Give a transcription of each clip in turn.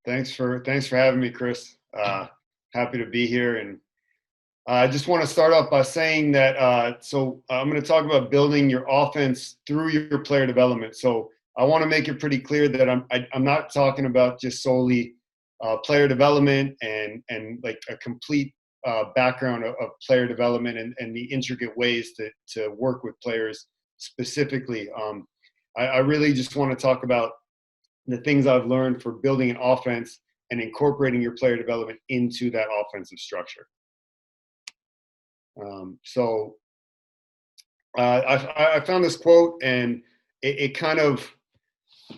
Thanks for having me, Chris. Happy to be here, and I just want to start off by saying that. I'm going to talk about building your offense through your player development. So I want to make it pretty clear that I'm not talking about just solely player development and like a complete background of player development and the intricate ways to work with players specifically. I really just want to talk about the things I've learned for building an offense and incorporating your player development into that offensive structure. So I found this quote, and it kind of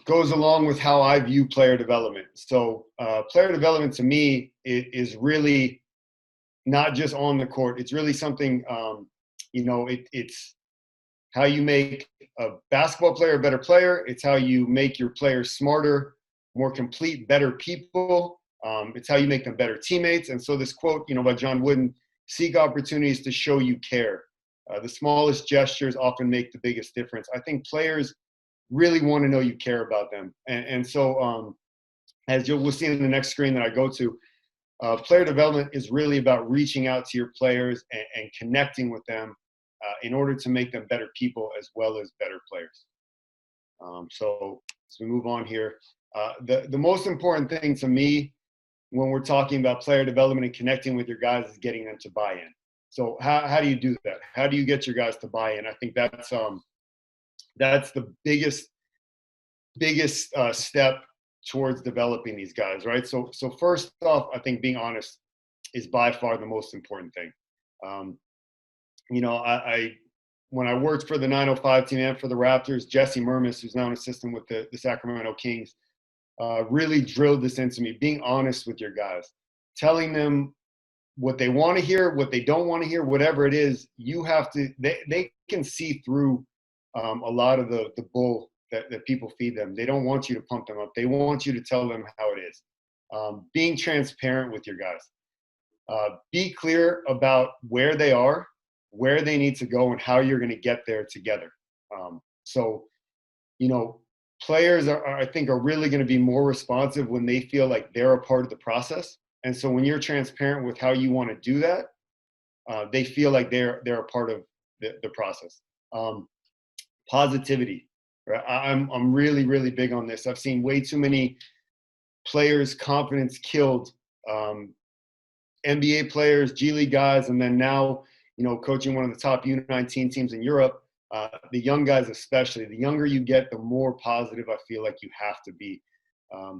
goes along with how I view player development. So player development to me is really not just on the court. It's really something, it's how you make a basketball player a better player. It's how you make your players smarter, more complete, better people. It's how you make them better teammates. And so this quote, by John Wooden, seek opportunities to show you care. The smallest gestures often make the biggest difference. I think players really want to know you care about them. And so as we'll see in the next screen that I go to, player development is really about reaching out to your players and connecting with them in order to make them better people as well as better players. So as we move on here, the most important thing to me when we're talking about player development and connecting with your guys is getting them to buy in. So how do you do that? How do you get your guys to buy in? I think that's the biggest step towards developing these guys, right? So first off, I think being honest is by far the most important thing. I when I worked for the 905 team and for the Raptors, Jesse Mermis, who's now an assistant with the Sacramento Kings, really drilled this into me, being honest with your guys, telling them what they want to hear, what they don't want to hear, whatever it is. You have to, they can see through a lot of the bull that people feed them. They don't want you to pump them up. They want you to tell them how it is. Being transparent with your guys. Be clear about where they are, where they need to go, and how you're going to get there together. Players I think are really going to be more responsive when they feel like they're a part of the process. And so when you're transparent with how you want to do that, they feel like they're a part of the process. Positivity. Right? I'm really, really big on this. I've seen way too many players' confidence killed. NBA players, G League guys, and then now, coaching one of the top U19 teams in Europe, the young guys especially. The younger you get, the more positive I feel like you have to be. I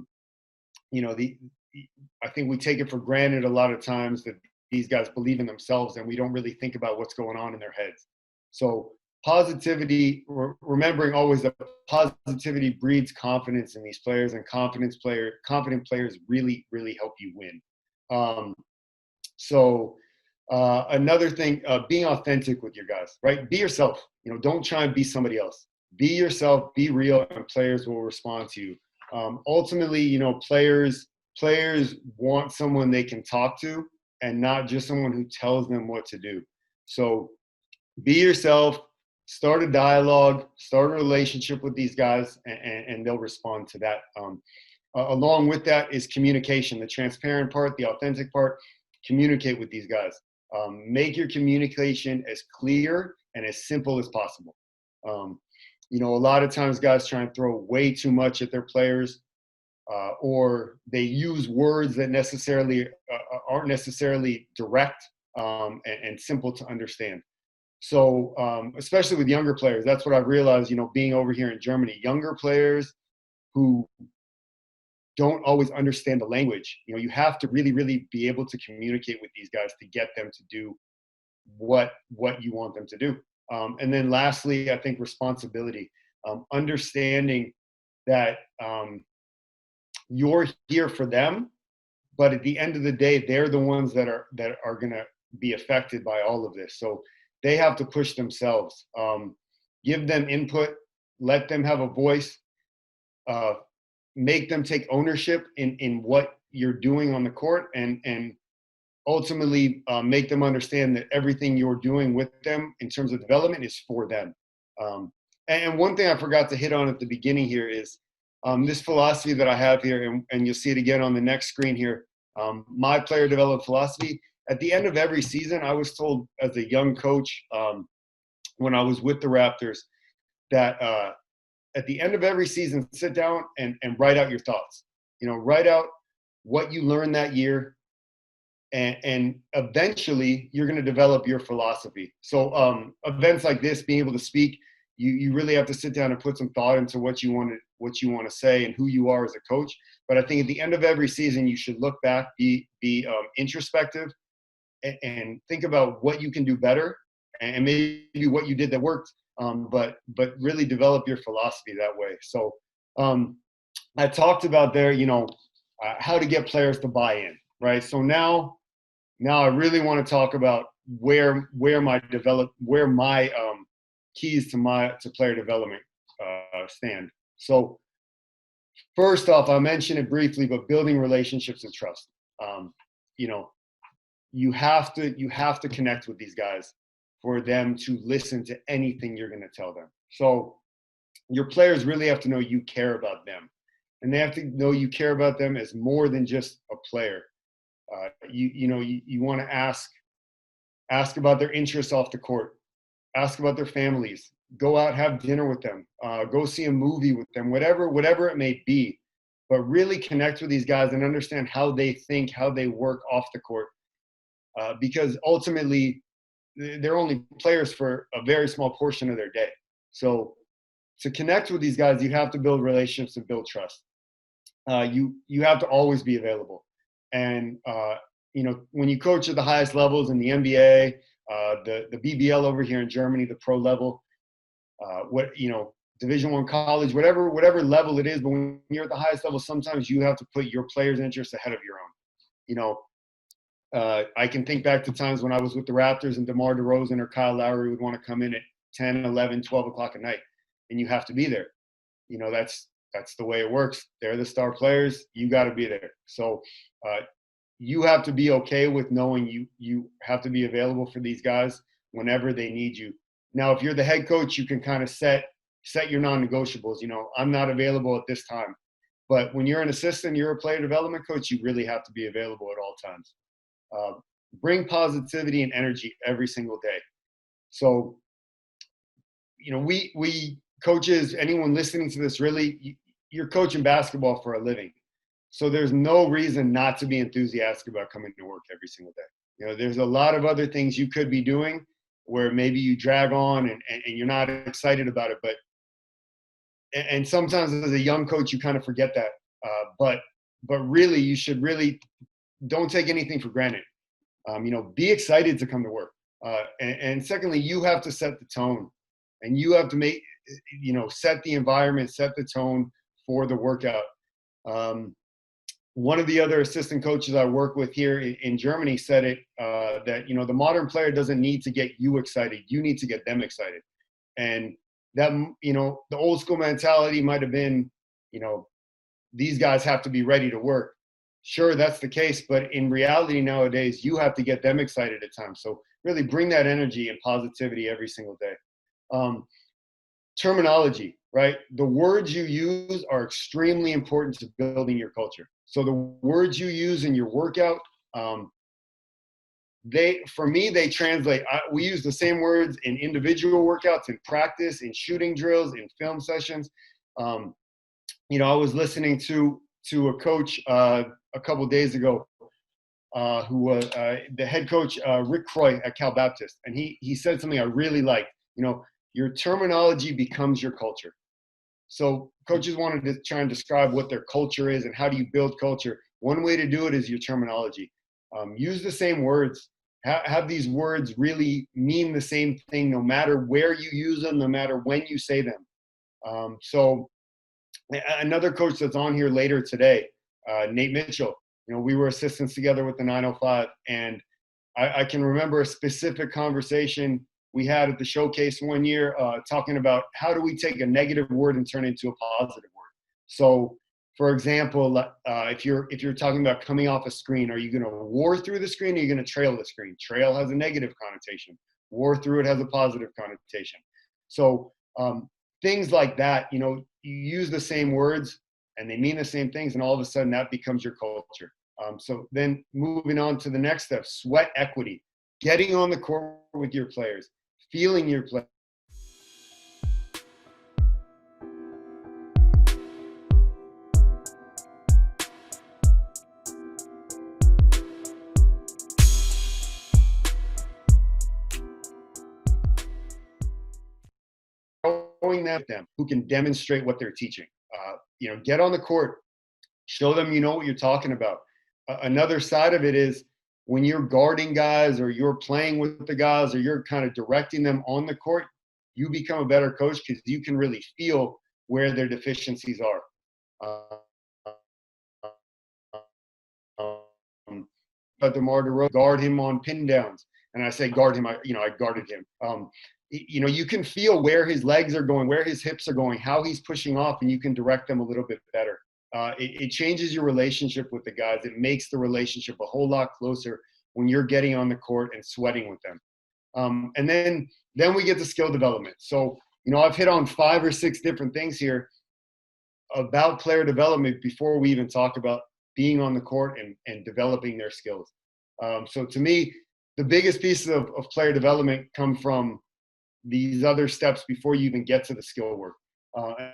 think we take it for granted a lot of times that these guys believe in themselves, and we don't really think about what's going on in their heads. So positivity, remembering always that positivity breeds confidence in these players, and confident players really, really help you win. Another thing, being authentic with your guys, right? Be yourself. Don't try and be somebody else. Be yourself, be real, and players will respond to you. Ultimately, players want someone they can talk to and not just someone who tells them what to do. So be yourself, start a dialogue, start a relationship with these guys, and they'll respond to that. Along with that is communication, the transparent part, the authentic part. Communicate with these guys. Make your communication as clear and as simple as possible. A lot of times guys try and throw way too much at their players, or they use words that aren't necessarily direct and simple to understand. So especially with younger players, that's what I've realized, being over here in Germany, younger players who don't always understand the language. You have to really, really be able to communicate with these guys to get them to do what you want them to do. And then lastly, I think responsibility, understanding that you're here for them, but at the end of the day, they're the ones that are going to be affected by all of this. So they have to push themselves. Give them input, let them have a voice, make them take ownership in what you're doing on the court, and ultimately make them understand that everything you're doing with them in terms of development is for them. And one thing I forgot to hit on at the beginning here is This philosophy that I have here, and you'll see it again on the next screen here, my player development philosophy. At the end of every season, I was told as a young coach when I was with the Raptors that at the end of every season, sit down and write out your thoughts. Write out what you learned that year, and eventually you're going to develop your philosophy. So events like this, being able to speak, you really have to sit down and put some thought into what you want to say and who you are as a coach. But I think at the end of every season, you should look back, be introspective, and think about what you can do better, and maybe what you did that worked. But really develop your philosophy that way. So I talked about there, how to get players to buy in, right? So now I really want to talk about where my keys to player development stand. So first off, I mentioned it briefly, but building relationships and trust. You have to connect with these guys for them to listen to anything you're going to tell them. So your players really have to know you care about them, and they have to know you care about them as more than just a player. You want to ask about their interests off the court, ask about their families, go out, have dinner with them, go see a movie with them, whatever it may be. But really connect with these guys and understand how they think, how they work off the court, because ultimately they're only players for a very small portion of their day. So to connect with these guys, you have to build relationships and build trust. You have to always be available. And when you coach at the highest levels in the NBA, the BBL over here in Germany, the pro level, Division I college, whatever level it is, but when you're at the highest level, sometimes you have to put your players' interests ahead of your own. I can think back to times when I was with the Raptors and DeMar DeRozan or Kyle Lowry would want to come in at 10, 11, 12 o'clock at night, and you have to be there. That's the way it works. They're the star players. You got to be there. So you have to be okay with knowing you have to be available for these guys whenever they need you. Now, if you're the head coach, you can kind of set your non-negotiables. I'm not available at this time. But when you're an assistant, you're a player development coach, you really have to be available at all times. Bring positivity and energy every single day. So, we coaches, anyone listening to this, really, you're coaching basketball for a living. So there's no reason not to be enthusiastic about coming to work every single day. There's a lot of other things you could be doing where maybe you drag on and you're not excited about it. And sometimes as a young coach, you kind of forget that. But really, you should really don't take anything for granted. Be excited to come to work. And secondly, you have to set the tone, and you have to set the environment, set the tone for the workout. One of the other assistant coaches I work with here in Germany said it, that, the modern player doesn't need to get you excited. You need to get them excited. And that, the old school mentality might have been, these guys have to be ready to work. Sure, that's the case. But in reality nowadays, you have to get them excited at times. So really bring that energy and positivity every single day. Terminology, right? The words you use are extremely important to building your culture. So the words you use in your workout, they translate. We use the same words in individual workouts, in practice, in shooting drills, in film sessions. I was listening to a coach a couple days ago, who was the head coach, Rick Croy at Cal Baptist, and he said something I really liked. Your terminology becomes your culture. So coaches wanted to try and describe what their culture is and how do you build culture. One way to do it is your terminology. Use the same words. Have these words really mean the same thing, no matter where you use them, no matter when you say them. So another coach that's on here later today, Nate Mitchell, we were assistants together with the 905, and I can remember a specific conversation we had at the showcase one year, talking about how do we take a negative word and turn it into a positive word. So, for example, if you're talking about coming off a screen, are you going to war through the screen, or are you going to trail the screen? Trail has a negative connotation. War through it has a positive connotation. So things like that, you use the same words, and they mean the same things, and all of a sudden that becomes your culture. So then moving on to the next step, sweat equity, getting on the court with your players, feeling your play. Showing them who can demonstrate what they're teaching. Get on the court, show them you know what you're talking about. Another side of it is when you're guarding guys or you're playing with the guys or you're kind of directing them on the court, you become a better coach because you can really feel where their deficiencies are. But DeMar DeRozan, guard him on pin downs. And I say guard him, I guarded him. You can feel where his legs are going, where his hips are going, how he's pushing off, and you can direct them a little bit better. It changes your relationship with the guys. It makes the relationship a whole lot closer when you're getting on the court and sweating with them. And then we get to skill development. So, I've hit on 5 or 6 different things here about player development before we even talk about being on the court and developing their skills. So to me, the biggest pieces of player development come from these other steps before you even get to the skill work.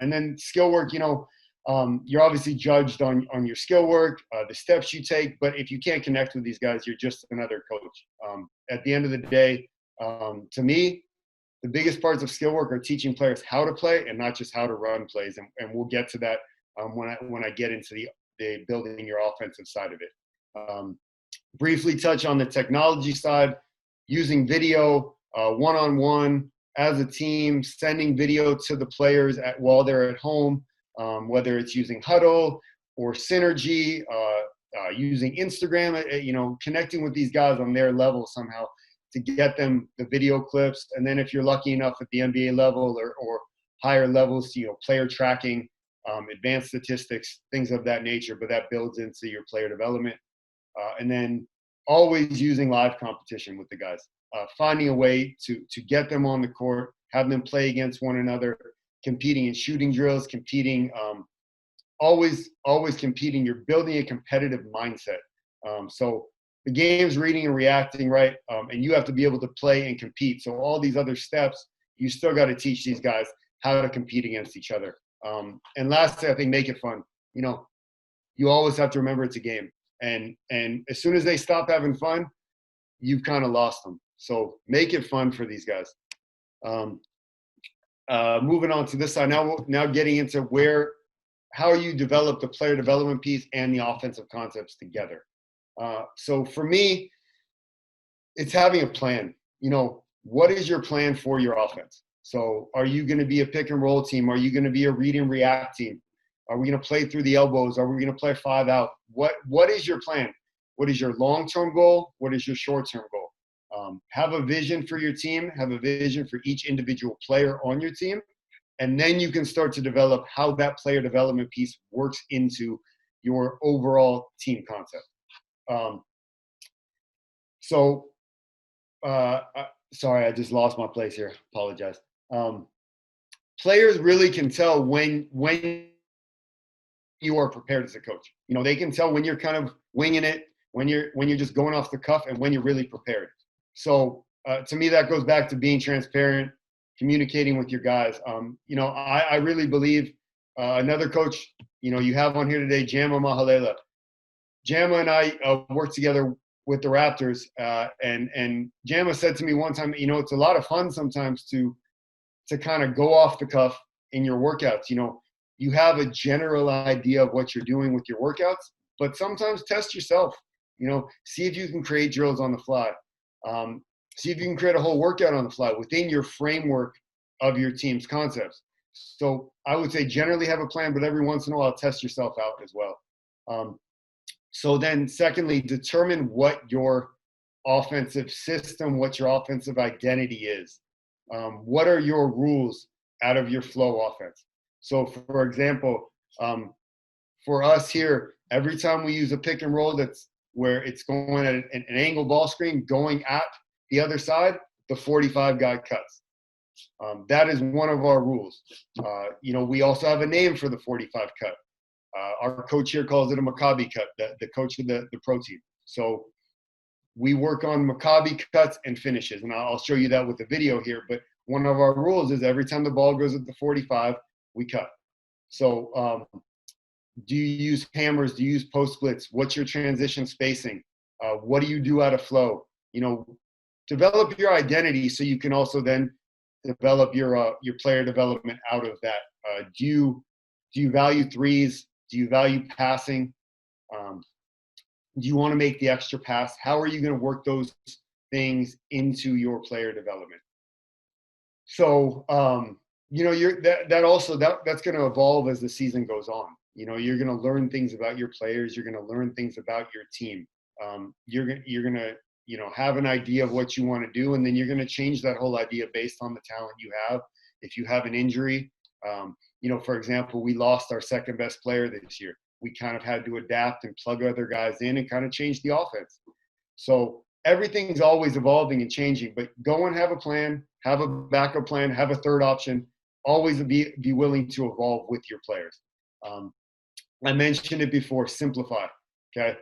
And then skill work, you're obviously judged on your skill work, the steps you take, but if you can't connect with these guys, you're just another coach. At the end of the day, to me, the biggest parts of skill work are teaching players how to play and not just how to run plays. And we'll get to that when I get into the building your offensive side of it. Briefly touch on the technology side, using video one-on-one as a team, sending video to the players while they're at home, whether it's using Huddle or Synergy, using Instagram, connecting with these guys on their level somehow to get them the video clips. And then if you're lucky enough at the NBA level or higher levels, player tracking, advanced statistics, things of that nature, but that builds into your player development. And then always using live competition with the guys, finding a way to get them on the court, have them play against one another, competing in shooting drills, competing, always competing. You're building a competitive mindset. So the game's reading and reacting, right? And you have to be able to play and compete. So all these other steps, you still got to teach these guys how to compete against each other. And lastly, I think make it fun. You always have to remember it's a game. And as soon as they stop having fun, you've kind of lost them. So make it fun for these guys. Moving on to this side, now getting into how you develop the player development piece and the offensive concepts together. So for me, it's having a plan. What is your plan for your offense? So are you going to be a pick and roll team? Are you going to be a read and react team? Are we going to play through the elbows? Are we going to play 5 out? What is your plan? What is your long-term goal? What is your short-term goal? Have a vision for your team. Have a vision for each individual player on your team. And then you can start to develop how that player development piece works into your overall team concept. Sorry, I just lost my place here. Apologize. Players really can tell when you are prepared as a coach. They can tell when you're kind of winging it, when you're just going off the cuff, and when you're really prepared. So to me, that goes back to being transparent, communicating with your guys. I really believe another coach, you have on here today, Jama Mahalela. Jama and I worked together with the Raptors, and Jama said to me one time, it's a lot of fun sometimes to kind of go off the cuff in your workouts. You have a general idea of what you're doing with your workouts, but sometimes test yourself. See if you can create drills on the fly. See if you can create a whole workout on the fly within your framework of your team's concepts. So I would say generally have a plan, but every once in a while test yourself out as well. So then secondly, determine what your offensive system, what your offensive identity is. What are your rules out of your flow offense? So for example, for us here, every time we use a pick and roll that's where it's going at an angle ball screen going at the other side, the 45 guy cuts. That is one of our rules. We also have a name for the 45 cut. Our coach here calls it a Maccabi cut, the coach of the pro team. So we work on Maccabi cuts and finishes, and I'll show you that with the video here. But one of our rules is every time the ball goes at the 45, we cut. So do you use hammers? Do you use post splits? What's your transition spacing? What do you do out of flow? Develop your identity so you can also then develop your player development out of that. Do you value threes? Do you value passing? Do you want to make the extra pass? How are you going to work those things into your player development? So, that's going to evolve as the season goes on. You're going to learn things about your players. You're going to learn things about your team. You're going to, have an idea of what you want to do, and then you're going to change that whole idea based on the talent you have. If you have an injury, for example, we lost our second best player this year. We kind of had to adapt and plug other guys in and kind of change the offense. So everything's always evolving and changing, but go and have a plan, have a backup plan, have a third option. Always be willing to evolve with your players. I mentioned it before, simplify, okay?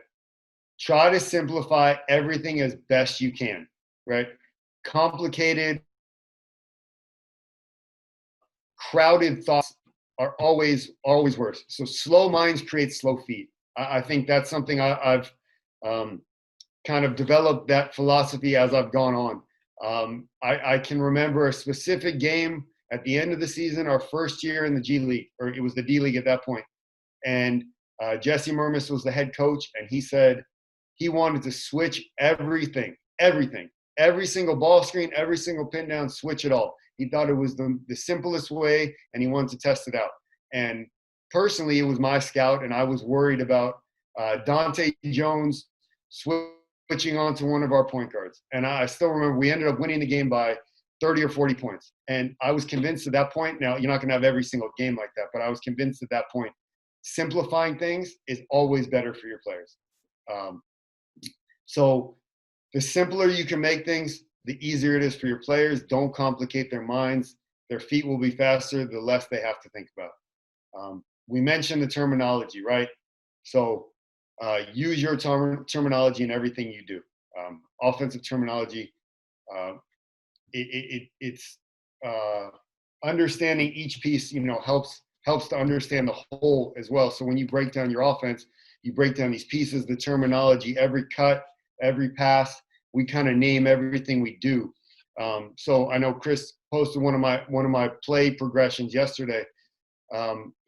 Try to simplify everything as best you can, right? Complicated, crowded thoughts are always worse. So slow minds create slow feet. I think that's something I've kind of developed that philosophy as I've gone on. I can remember a specific game at the end of the season, our first year in the G League, or it was the D League at that point. And Jesse Murmis was the head coach, and he said he wanted to switch everything, every single ball screen, every single pin down, switch it all. He thought it was the simplest way, and he wanted to test it out. And personally, it was my scout, and I was worried about Dante Jones switching on to one of our point guards. And I still remember we ended up winning the game by 30 or 40 points. And I was convinced at that point, now you're not going to have every single game like that, but I was convinced at that point, simplifying things is always better for your players. So the simpler you can make things, the easier it is for your players. Don't complicate their minds. Their feet will be faster the less they have to think about. We mentioned the terminology, right? So use your terminology in everything you do. Offensive terminology, it's understanding each piece, helps to understand the whole as well. So when you break down your offense, you break down these pieces, the terminology, every cut, every pass, we kind of name everything we do. So I know Chris posted one of my play progressions yesterday.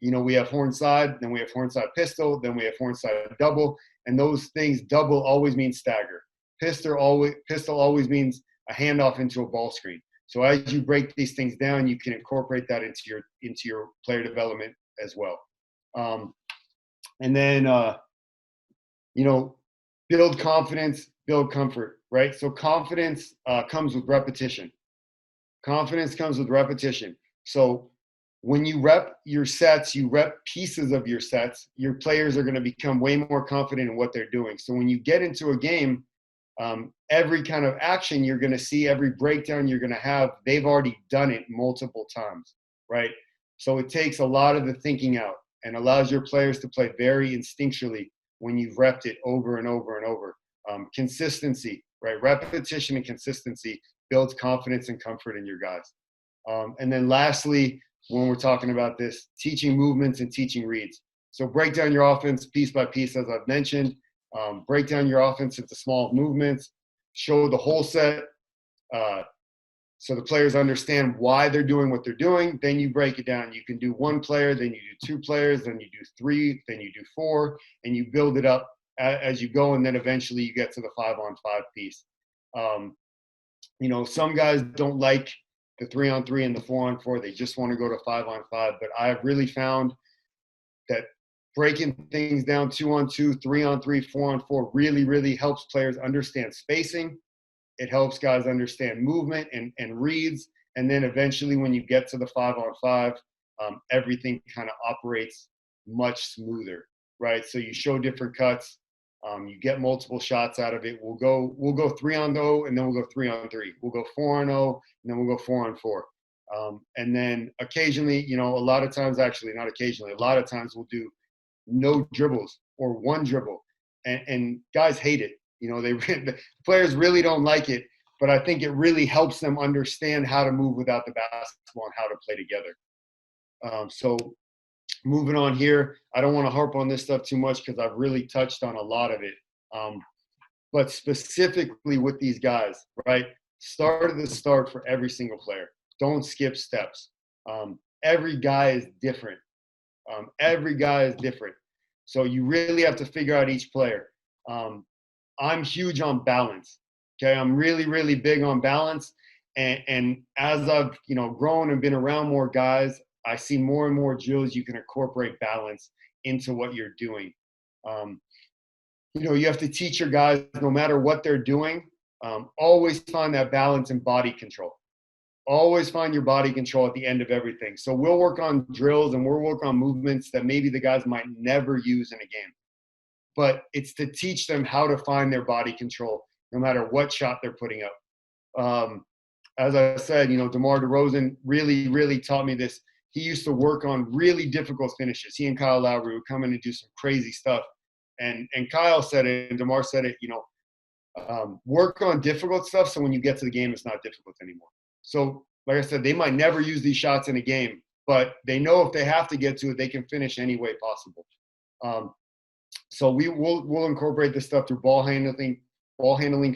We have horn side, then we have horn side pistol, then we have horn side double, and those things, double always means stagger. Pistol always means a handoff into a ball screen. So as you break these things down, you can incorporate that into your player development as well. And then build confidence, build comfort, right? So confidence comes with repetition. Confidence comes with repetition. So when you rep your sets, you rep pieces of your sets, your players are going to become way more confident in what they're doing. So when you get into a game, every kind of action you're going to see, every breakdown you're going to have, they've already done it multiple times, right? So it takes a lot of the thinking out and allows your players to play very instinctually when you've repped it over and over and over. Consistency, right? Repetition and consistency builds confidence and comfort in your guys. And then lastly, when we're talking about this, teaching movements and teaching reads. So break down your offense piece by piece, as I've mentioned. Break down your offense into small movements. Show the whole set so the players understand why they're doing what they're doing. Then you break it down. You can do one player, then you do two players, then you do three, then you do four, and you build it up as you go, and then eventually you get to the 5-on-5 piece. Some guys don't like the 3-on-3 and the 4-on-4. They just want to go to 5-on-5. But I've really found that breaking things down 2-on-2, 3-on-3, 4-on-4 really, really helps players understand spacing. It helps guys understand movement and reads. And then eventually when you get to the 5-on-5, everything kind of operates much smoother, right? So you show different cuts. You get multiple shots out of it. We'll go 3-on-0, and then we'll go 3-on-3. We'll go 4-on-0, and then we'll go 4-on-4. And then occasionally, a lot of times we'll do no dribbles or one dribble, and guys hate it. You know, the players really don't like it, but I think it really helps them understand how to move without the basketball and how to play together. So moving on here, I don't want to harp on this stuff too much because I've really touched on a lot of it. But specifically with these guys, right? Start at the start for every single player. Don't skip steps. Every guy is different. Every guy is different. So you really have to figure out each player. I'm huge on balance. Okay, I'm really, really big on balance. And as I've grown and been around more guys, I see more and more drills you can incorporate balance into what you're doing. You have to teach your guys, no matter what they're doing, always find that balance and body control. Always find your body control at the end of everything. So we'll work on drills and we'll work on movements that maybe the guys might never use in a game. But it's to teach them how to find their body control no matter what shot they're putting up. As I said, DeMar DeRozan really, really taught me this. He used to work on really difficult finishes. He and Kyle Lowry would come in and do some crazy stuff. And Kyle said it, and DeMar said it, work on difficult stuff so when you get to the game, it's not difficult anymore. So, like I said, they might never use these shots in a game, but they know if they have to get to it, they can finish any way possible. So we'll incorporate this stuff through ball handling,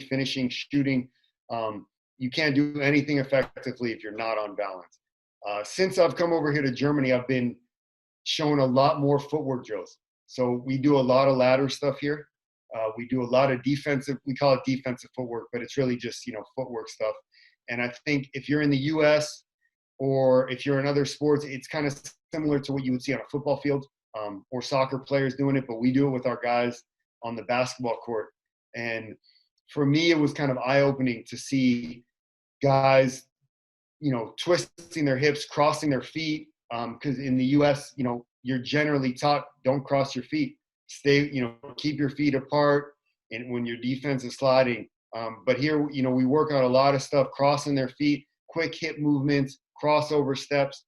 finishing, shooting. You can't do anything effectively if you're not on balance. Since I've come over here to Germany, I've been shown a lot more footwork drills. So we do a lot of ladder stuff here. We do a lot of defensive, we call it defensive footwork, but it's really just, footwork stuff. And I think if you're in the US or if you're in other sports, it's kind of similar to what you would see on a football field, or soccer players doing it, but we do it with our guys on the basketball court. And for me, it was kind of eye-opening to see guys, twisting their hips, crossing their feet, because in the US, you're generally taught, don't cross your feet. Stay, keep your feet apart and when your defense is sliding. But here, we work on a lot of stuff, crossing their feet, quick hip movements, crossover steps.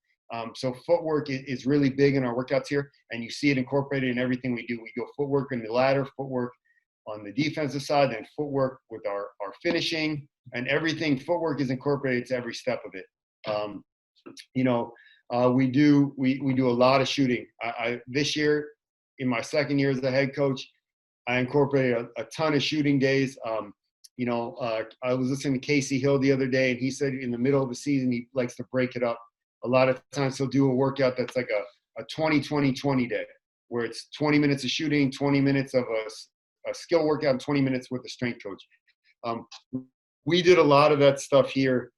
So footwork is really big in our workouts here, and you see it incorporated in everything we do. We go footwork in the ladder, footwork on the defensive side, then footwork with our finishing, and everything. Footwork is incorporated to every step of it. We do a lot of shooting. This year, in my second year as a head coach, I incorporated a ton of shooting days. I was listening to Casey Hill the other day, and he said in the middle of the season, he likes to break it up. A lot of times he'll do a workout that's like a 20-20-20 day, where it's 20 minutes of shooting, 20 minutes of a skill workout, and 20 minutes with a strength coach. We did a lot of that stuff here,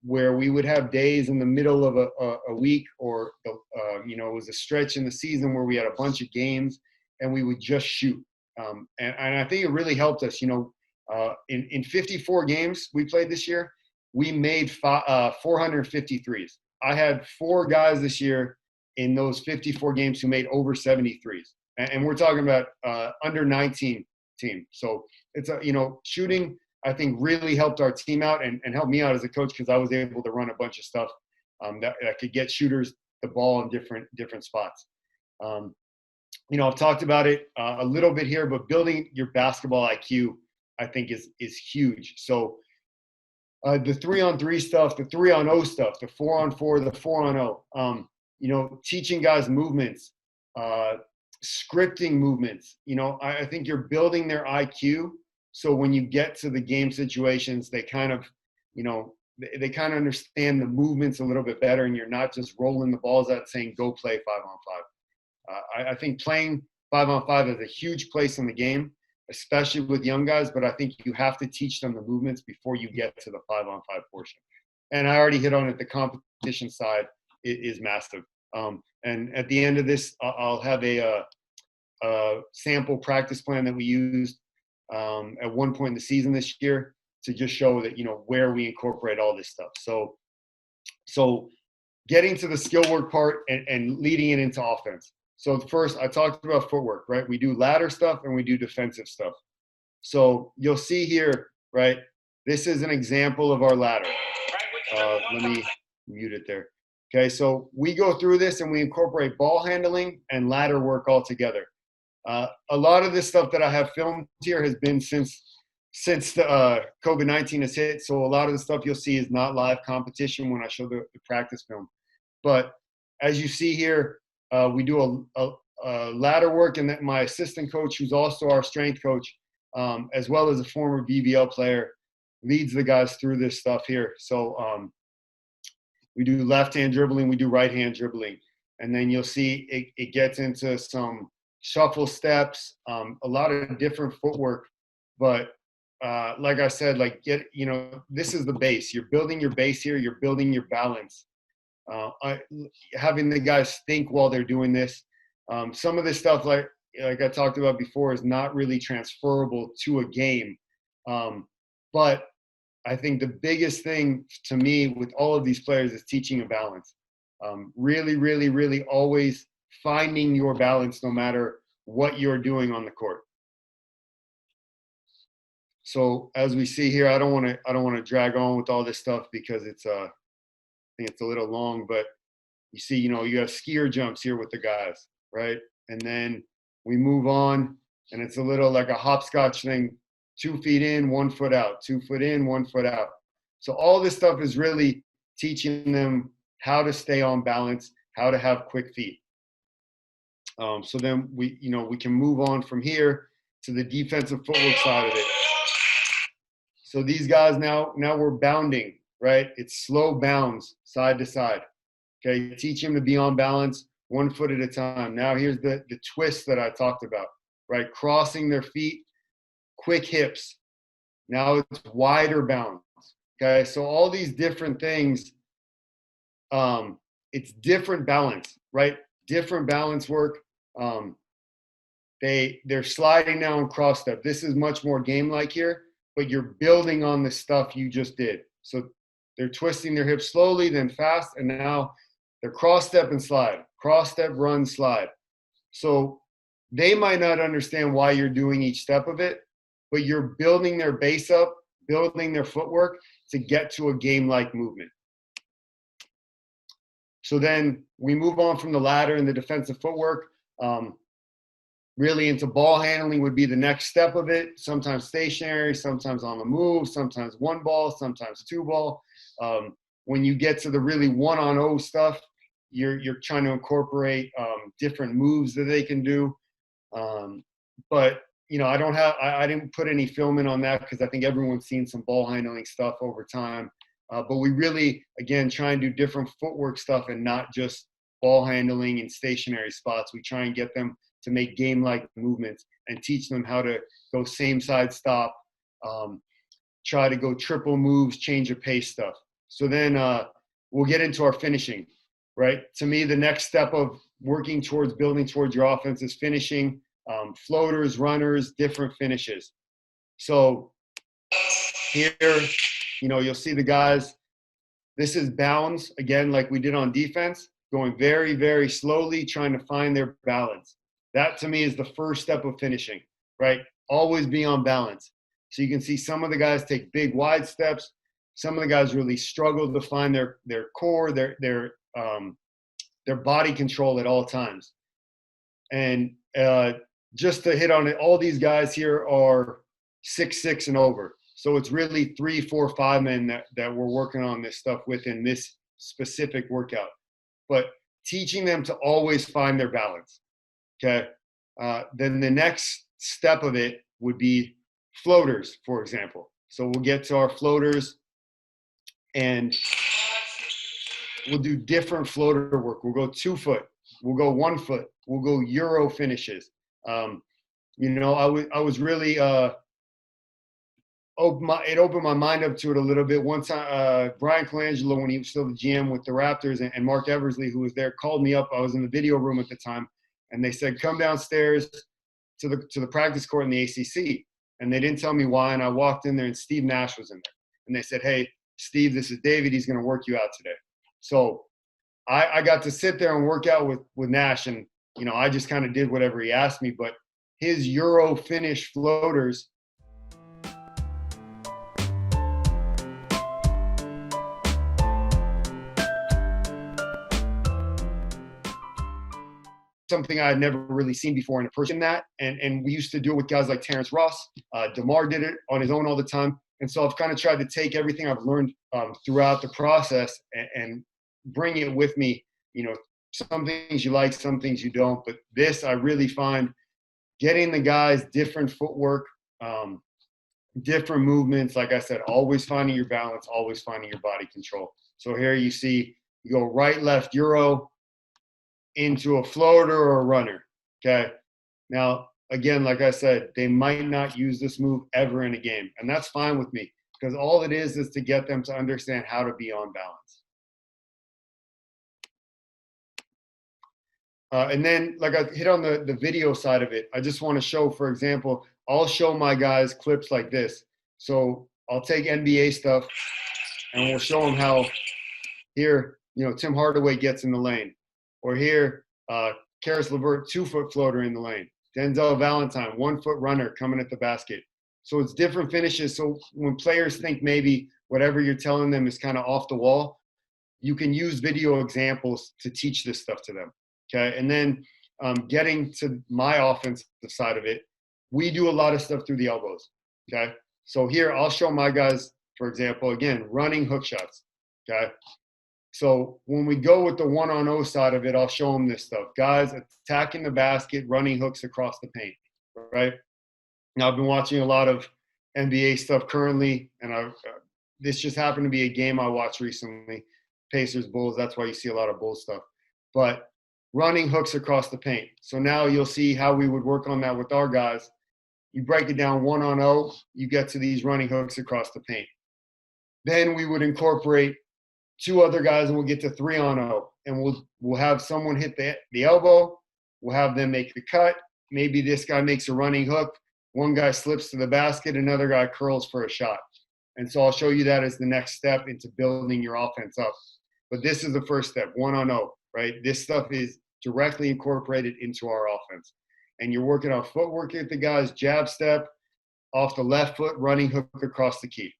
where we would have days in the middle of a week, or, it was a stretch in the season where we had a bunch of games and we would just shoot. And I think it really helped us, in 54 games we played this year, we made 453s. I had 4 guys this year in those 54 games who made over 73s. And we're talking about under 19 team. So it's shooting, I think, really helped our team out and helped me out as a coach, because I was able to run a bunch of stuff that could get shooters the ball in different spots. I've talked about it a little bit here, but building your basketball IQ, I think, is huge. So the 3-on-3 stuff, the 3-on-0 stuff, the 4-on-4, the 4-on-0, teaching guys movements, scripting movements. I think you're building their IQ. So when you get to the game situations, they kind of, they kind of understand the movements a little bit better, and you're not just rolling the balls out saying, go play 5-on-5. I think playing 5-on-5 is a huge place in the game, especially with young guys, but I think you have to teach them the movements before you get to the 5-on-5 portion. And I already hit on it, the competition side is massive. And at the end of this, I'll have a sample practice plan that we used at one point in the season this year to just show that, where we incorporate all this stuff. So getting to the skill work part and leading it into offense. So first, I talked about footwork, right? We do ladder stuff and we do defensive stuff. So you'll see here, right? This is an example of our ladder. Let me mute it there. Okay, so we go through this and we incorporate ball handling and ladder work all together. A lot of this stuff that I have filmed here has been since the COVID-19 has hit. So a lot of the stuff you'll see is not live competition when I show the practice film. But as you see here, we do a ladder work, and my assistant coach, who's also our strength coach, as well as a former BBL player, leads the guys through this stuff here. So we do left-hand dribbling, we do right-hand dribbling. And then you'll see it gets into some shuffle steps, a lot of different footwork. But like I said, this is the base. You're building your base here. You're building your balance. Having the guys think while they're doing this. Some of this stuff, like I talked about before, is not really transferable to a game. But I think the biggest thing to me with all of these players is teaching a balance. Really, really, really always finding your balance no matter what you're doing on the court. So as we see here, I don't want to drag on with all this stuff because I think it's a little long, but you see, you have skier jumps here with the guys, right? And then we move on, and it's a little like a hopscotch thing, 2 feet in, 1 foot out, 2 foot in, 1 foot out. So all this stuff is really teaching them how to stay on balance, how to have quick feet. So then we can move on from here to the defensive footwork side of it. So these guys now we're bounding, right? It's slow bounds side to side. Okay, teach them to be on balance 1 foot at a time. Now here's the twist that I talked about, right? Crossing their feet, quick hips. Now it's wider bounds. Okay, so all these different things, it's different balance, right? Different balance work. They're sliding now and cross step. This is much more game-like here, but you're building on the stuff you just did. So they're twisting their hips slowly, then fast, and now they're cross step and slide, cross step, run, slide. So they might not understand why you're doing each step of it, but you're building their base up, building their footwork to get to a game-like movement. So then we move on from the ladder and the defensive footwork. Really into ball handling would be the next step of it. Sometimes stationary, sometimes on the move, sometimes 1 ball, sometimes 2 ball. When you get to the really 1-on-0 stuff, you're trying to incorporate different moves that they can do. But I didn't put any film in on that because I think everyone's seen some ball handling stuff over time. But we really, again, try and do different footwork stuff and not just ball handling in stationary spots. We try and get them to make game-like movements and teach them how to go same side stop, try to go triple moves, change of pace stuff. So then we'll get into our finishing, right? To me, the next step of working towards building towards your offense is finishing, floaters, runners, different finishes. So here, you'll see the guys. This is bounds, again, like we did on defense, going very, very slowly, trying to find their balance. That, to me, is the first step of finishing, right? Always be on balance. So you can see some of the guys take big, wide steps. Some of the guys really struggle to find their core, their body control at all times. And just to hit on it, all these guys here are 6'6" and over. So it's really 3, 4, 5 men that we're working on this stuff with in this specific workout. But teaching them to always find their balance. Okay. Then the next step of it would be floaters, for example. So we'll get to our floaters and we'll do different floater work. We'll go 2 foot. We'll go 1 foot. We'll go Euro finishes. I was really it opened my mind up to it a little bit. One time, Brian Colangelo, when he was still the GM with the Raptors, and Mark Eversley, who was there, called me up. I was in the video room at the time. And they said, come downstairs to the practice court in the ACC. And they didn't tell me why. And I walked in there, and Steve Nash was in there. And they said, hey, Steve, this is David. He's going to work you out today. So I got to sit there and work out with Nash. And, I just kind of did whatever he asked me. But his Euro finish floaters something I had never really seen before in a person. And we used to do it with guys like Terrence Ross. DeMar did it on his own all the time. And so I've kind of tried to take everything I've learned throughout the process and bring it with me. You know, some things you like, some things you don't. But this, I really find getting the guys different footwork, different movements. Like I said, always finding your balance, always finding your body control. So here you see, you go right, left, Euro into a floater or a runner. Okay. Now, again, like I said, they might not use this move ever in a game. And that's fine with me because all it is to get them to understand how to be on balance. And then, like I hit on the video side of it, I just want to show, for example, I'll show my guys clips like this. So I'll take NBA stuff and we'll show them how here, you know, Tim Hardaway gets in the lane. Or here, Karis LeVert, 2-foot floater in the lane. Denzel Valentine, 1-foot runner coming at the basket. So it's different finishes. So when players think maybe whatever you're telling them is kind of off the wall, you can use video examples to teach this stuff to them. Okay. And then getting to my offensive side of it, we do a lot of stuff through the elbows. Okay. So here I'll show my guys, for example, again, running hook shots. Okay. So when we go with the 1-on-0 side of it, I'll show them this stuff. Guys attacking the basket, running hooks across the paint, right? Now, I've been watching a lot of NBA stuff currently, and this just happened to be a game I watched recently, Pacers, Bulls. That's why you see a lot of Bulls stuff. But running hooks across the paint. So now you'll see how we would work on that with our guys. You break it down 1-on-0, you get to these running hooks across the paint. Then we would incorporate 2 other guys and we'll get to 3-on-0, and we'll have someone hit the elbow. We'll have them make the cut. Maybe this guy makes a running hook. One guy slips to the basket. Another guy curls for a shot. And so I'll show you that as the next step into building your offense up. But this is the first step, 1-on-0, right? This stuff is directly incorporated into our offense. And you're working on footwork at the guys, jab step, off the left foot, running hook across the key.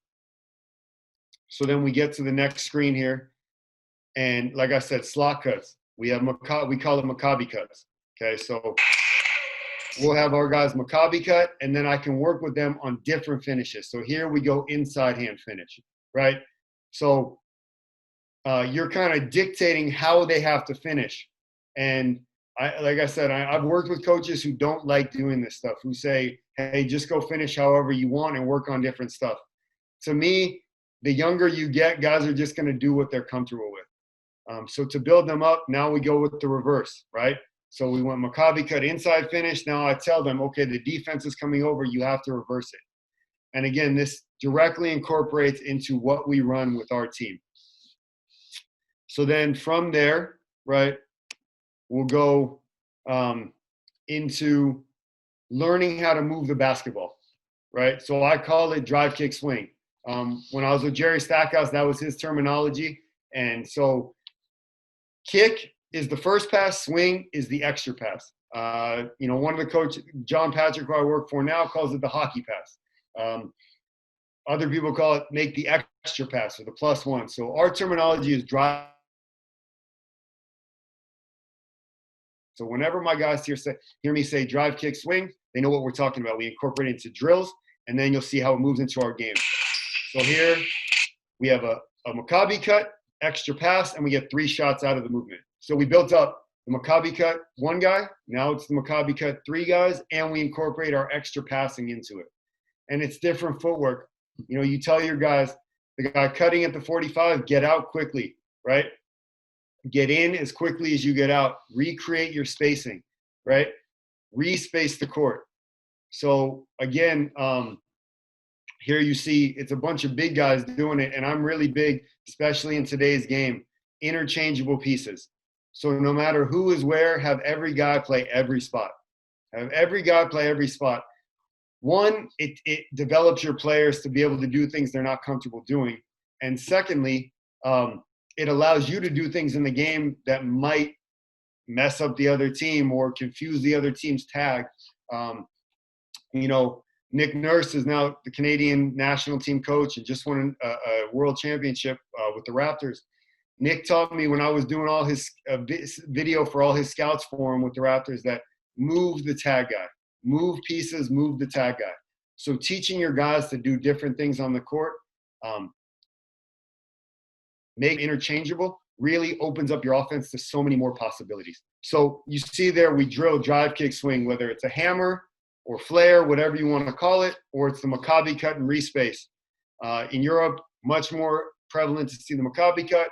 So then we get to the next screen here. And like I said, slot cuts. We call it Maccabi cuts. Okay, so we'll have our guys Maccabi cut, and then I can work with them on different finishes. So here we go inside hand finish, right? So you're kind of dictating how they have to finish. And like I said, I've worked with coaches who don't like doing this stuff, who say, hey, just go finish however you want and work on different stuff. To me, the younger you get, guys are just going to do what they're comfortable with. So to build them up, now we go with the reverse, right? So we went Maccabi cut inside finish. Now I tell them, okay, the defense is coming over. You have to reverse it. And again, this directly incorporates into what we run with our team. So then from there, right, we'll go into learning how to move the basketball, right? So I call it drive, kick, swing. When I was with Jerry Stackhouse, that was his terminology. And so kick is the first pass, swing is the extra pass. One of the coaches, John Patrick, who I work for now, calls it the hockey pass. Other people call it make the extra pass or the +1. So our terminology is drive. So whenever my guys hear me say drive, kick, swing, they know what we're talking about. We incorporate it into drills, and then you'll see how it moves into our game. So here we have a Maccabi cut, extra pass, and we get 3 shots out of the movement. So we built up the Maccabi cut 1 guy, now it's the Maccabi cut 3 guys, and we incorporate our extra passing into it. And it's different footwork. You know, you tell your guys, the guy cutting at the 45, get out quickly, right? Get in as quickly as you get out. Recreate your spacing, right? Respace the court. So again, here you see it's a bunch of big guys doing it, and I'm really big, especially in today's game, interchangeable pieces. So no matter who is where, have every guy play every spot. Have every guy play every spot. One, it develops your players to be able to do things they're not comfortable doing. And secondly, it allows you to do things in the game that might mess up the other team or confuse the other team's tag. Nick Nurse is now the Canadian national team coach and just won a world championship with the Raptors. Nick taught me when I was doing all his video for all his scouts for him with the Raptors that move the tag guy, move pieces, move the tag guy. So teaching your guys to do different things on the court, make interchangeable, really opens up your offense to so many more possibilities. So you see there, we drill drive, kick, swing, whether it's a hammer or flare, whatever you want to call it, or it's the Maccabi cut and respace. In Europe, much more prevalent to see the Maccabi cut.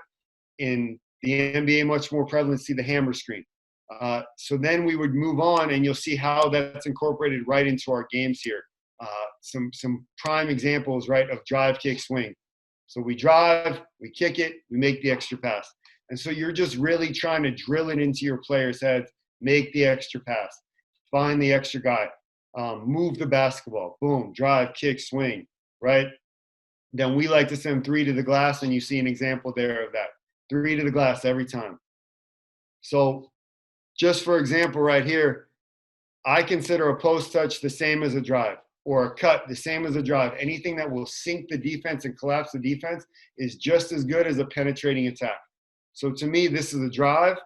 In the NBA, much more prevalent to see the hammer screen. So then we would move on, and you'll see how that's incorporated right into our games here. Some prime examples, right, of drive, kick, swing. So we drive, we kick it, we make the extra pass. And so you're just really trying to drill it into your players' heads, make the extra pass, find the extra guy, move the basketball, boom, drive, kick, swing, right? Then we like to send 3 to the glass, and you see an example there of that. 3 to the glass every time. So just for example right here, I consider a post touch the same as a drive, or a cut the same as a drive. Anything that will sink the defense and collapse the defense is just as good as a penetrating attack. So to me, this is a drive,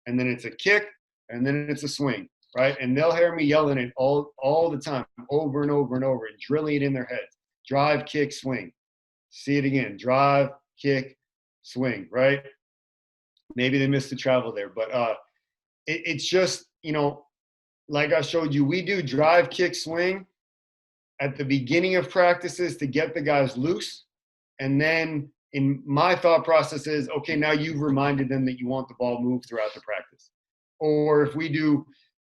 and then it's a kick, and then it's a swing, right? And they'll hear me yelling it all the time, over and over and over, and drilling it in their heads. Drive, kick, swing. See it again. Drive, kick, swing, right? Maybe they missed the travel there, but it's just, like I showed you, we do drive, kick, swing at the beginning of practices to get the guys loose. And then in my thought process is, okay, now you've reminded them that you want the ball moved throughout the practice. Or if we do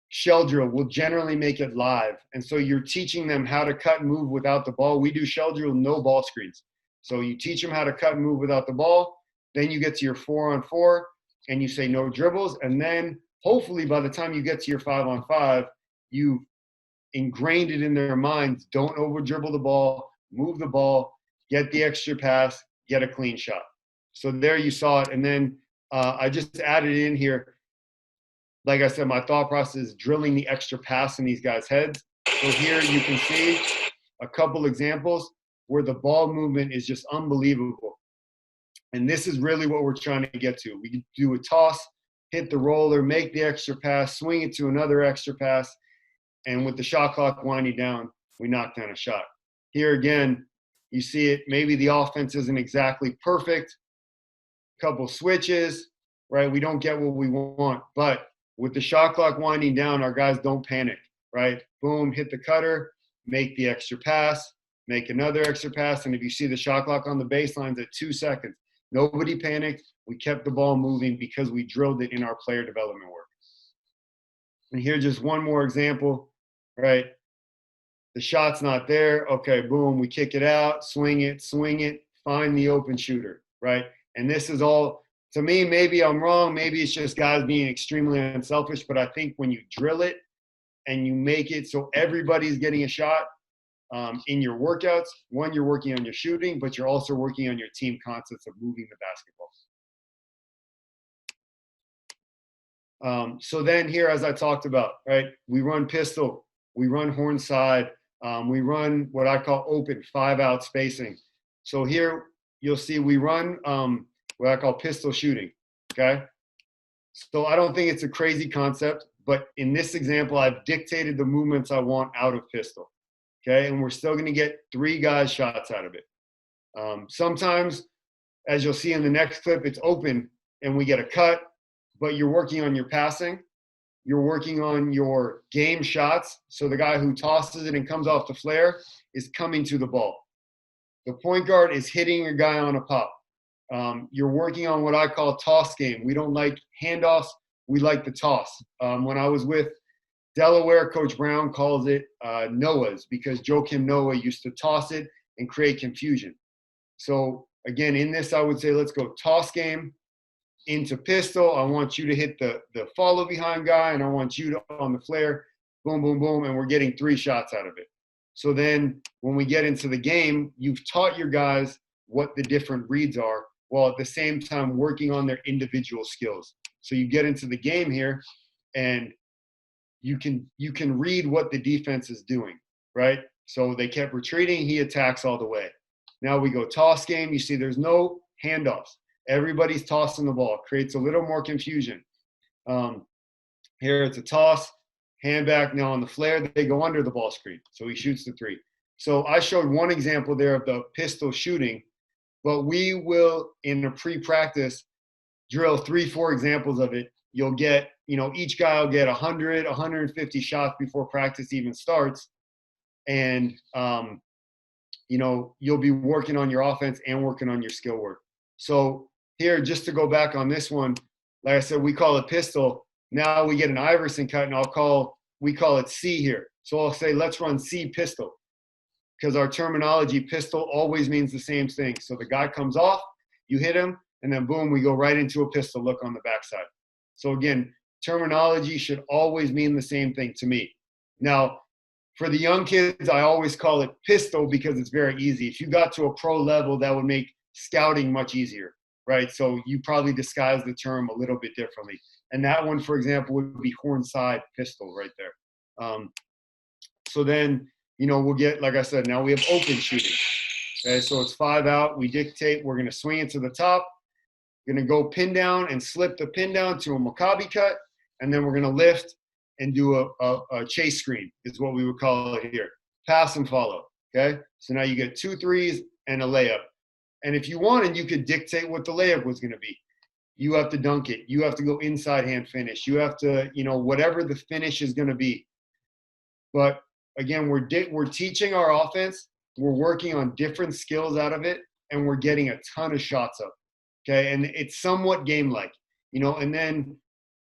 shell drill, we'll generally make it live. And so you're teaching them how to cut and move without the ball. We do shell drill, no ball screens. So you teach them how to cut and move without the ball. Then you get to your 4-on-4 and you say no dribbles. And then hopefully by the time you get to your 5-on-5, you've ingrained it in their minds. Don't over dribble the ball, move the ball, get the extra pass, get a clean shot. So there you saw it. And then I just added in here, like I said, my thought process is drilling the extra pass in these guys' heads. So here you can see a couple examples where the ball movement is just unbelievable. And this is really what we're trying to get to. We can do a toss, hit the roller, make the extra pass, swing it to another extra pass, and with the shot clock winding down, we knock down a shot. Here again, you see it, maybe the offense isn't exactly perfect, couple switches, right? We don't get what we want, but with the shot clock winding down, our guys don't panic, right? Boom, hit the cutter, make the extra pass, make another extra pass, and if you see the shot clock on the baselines at 2 seconds, nobody panicked. We kept the ball moving because we drilled it in our player development work. And here's just one more example, right? The shot's not there. Okay, boom, we kick it out, swing it, find the open shooter, right? And this is all, to me, maybe I'm wrong. Maybe it's just guys being extremely unselfish, but I think when you drill it and you make it so everybody's getting a shot in your workouts, one, you're working on your shooting, but you're also working on your team concepts of moving the basketball. So then here, as I talked about, right, we run pistol, we run horn side, we run what I call open 5-out spacing. So here you'll see we run what I call pistol shooting, okay? So I don't think it's a crazy concept, but in this example, I've dictated the movements I want out of pistol, okay? And we're still gonna get 3 guys shots out of it. Sometimes, as you'll see in the next clip, it's open and we get a cut, but you're working on your passing. You're working on your game shots. So the guy who tosses it and comes off the flare is coming to the ball. The point guard is hitting a guy on a pop. You're working on what I call toss game. We don't like handoffs. We like the toss. When I was with Delaware, Coach Brown calls it Noah's because Joakim Noah used to toss it and create confusion. So again, in this, I would say, let's go toss game into pistol. I want you to hit the follow behind guy, and I want you to on the flare, boom, boom, boom, and we're getting 3 shots out of it. So then when we get into the game, you've taught your guys what the different reads are, while at the same time working on their individual skills. So you get into the game here, and you can read what the defense is doing, right? So they kept retreating, he attacks all the way. Now we go toss game. You see there's no handoffs. Everybody's tossing the ball. Creates a little more confusion. Here it's a toss, hand back. Now on the flare, they go under the ball screen. So he shoots the three. So I showed one example there of the pistol shooting, but we will, in a pre-practice, drill 3-4 examples of it. You'll get, each guy will get 100, 150 shots before practice even starts. And, you'll be working on your offense and working on your skill work. So here, just to go back on this one, like I said, we call it pistol. Now we get an Iverson cut, and we call it C here. So I'll say, let's run C pistol, because our terminology, pistol, always means the same thing. So the guy comes off, you hit him, and then boom, we go right into a pistol look on the backside. So again, terminology should always mean the same thing to me. Now, for the young kids, I always call it pistol because it's very easy. If you got to a pro level, that would make scouting much easier, right? So you probably disguise the term a little bit differently. And that one, for example, would be horn side pistol right there. So then, we'll get, like I said, now we have open shooting. Okay, so it's 5 out. We dictate, we're going to swing it to the top. We're going to go pin down and slip the pin down to a Maccabi cut. And then we're going to lift and do a chase screen is what we would call it here. Pass and follow, okay? So now you get 2 threes and a layup. And if you wanted, you could dictate what the layup was going to be. You have to dunk it. You have to go inside hand finish. You have to, whatever the finish is going to be. But again, we're teaching our offense. We're working on different skills out of it, and we're getting a ton of shots up, okay? And it's somewhat game-like, and then,